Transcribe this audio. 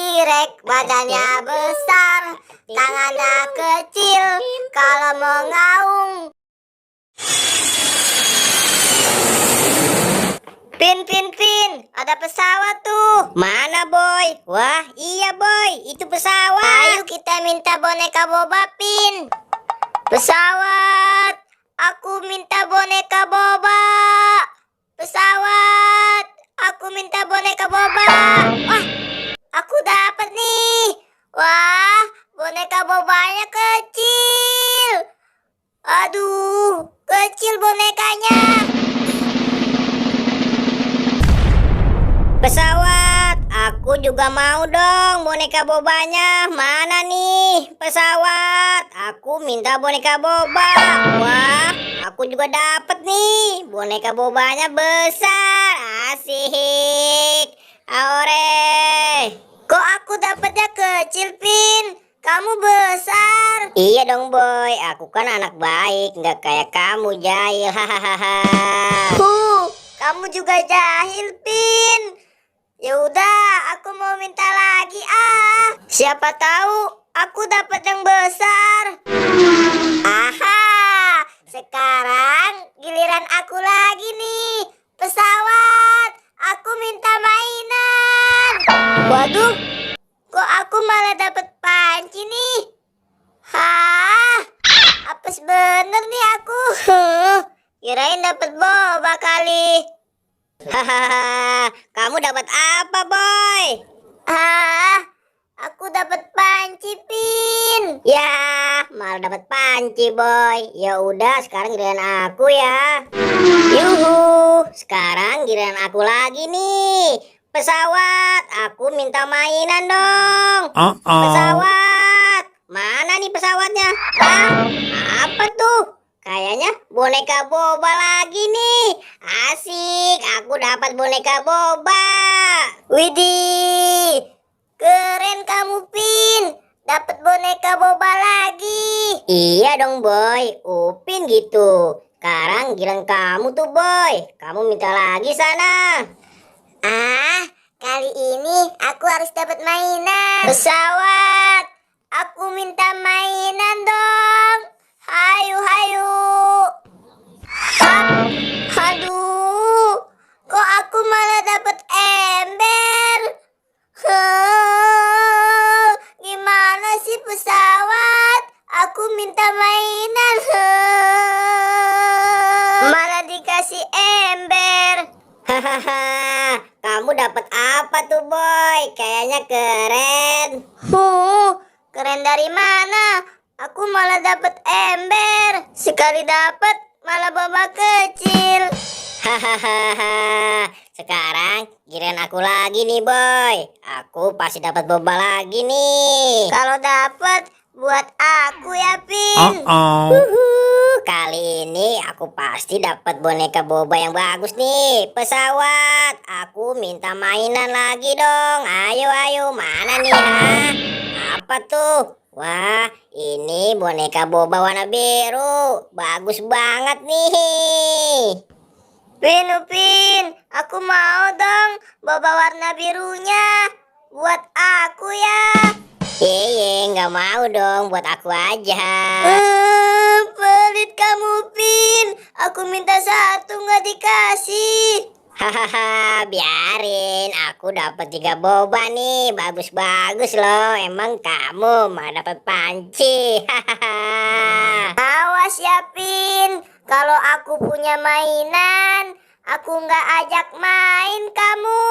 T-Rex badannya besar, tangannya kecil, kalau mengaung. Pin, ada pesawat tuh. Mana boy? Wah iya boy, itu pesawat. Ayo kita minta boneka boba, Pin. Pesawat, aku minta boneka boba. Pesawat, aku minta boneka boba. Wah, aku dapat nih. Wah, boneka bobanya kecil. Aduh, kecil bonekanya. Pesawat, aku juga mau dong boneka bobanya. Mana nih pesawat? Aku minta boneka boba. Wah, aku juga dapat nih boneka bobanya besar. Asik. Aore. Kok aku dapatnya kecil, Pin? Kamu besar. Iya dong boy, aku kan anak baik, nggak kayak kamu jahil. Hahaha. Kamu juga jahil, Pin. Ya udah, aku mau minta lagi ah. Siapa tahu aku dapat yang besar. Aha, sekarang giliran aku lagi nih. Pesawat, aku minta mainan. Waduh, kok aku malah dapat panci nih? Hah, apes bener nih aku. Kirain dapat boba kali. Hahaha, kamu dapat apa boy? Aku dapat panci, Pin. Ya, malah dapat panci boy. Ya udah, sekarang giliran aku ya. Yuhu, sekarang giliran aku lagi nih. Pesawat, aku minta mainan dong. Pesawat, mana nih pesawatnya? Apa tuh? Kayaknya boneka boba lagi nih. Asik, aku dapat boneka boba. Widih, keren kamu, Pin. Dapat boneka boba lagi. Iya dong boy, Upin gitu. Sekarang giliran kamu tuh boy. Kamu minta lagi sana. Kali ini aku harus dapat mainan. Pesawat, aku minta mainan dong. Hayu. Aduh, kok aku malah dapat ember? Gimana sih pesawat? Aku minta mainan. Malah dikasih ember. Hahaha, kamu dapat apa tuh boy? Kayaknya keren. Keren dari mana? Aku malah dapat ember. Sekali dapat malah boba kecil. Hahaha, sekarang giliran aku lagi nih boy. Aku pasti dapat boba lagi nih. Kalau dapat buat aku ya, Pin. Kali ini aku pasti dapat boneka boba yang bagus nih. Pesawat, aku minta mainan lagi dong. Ayo, mana nih Apa tuh? Wah, ini boneka boba warna biru. Bagus banget nih. Pin, aku mau dong boba warna birunya. Buat aku ya. Nggak mau dong, buat aku aja. Pelit kamu, Pin. Aku minta satu nggak dikasih. Hahaha, biarin. Aku dapat 3 boba nih. Bagus-bagus loh. Emang kamu mau dapat panci. Hahaha. Awas ya, Pin. Kalau aku punya mainan, aku nggak ajak main kamu.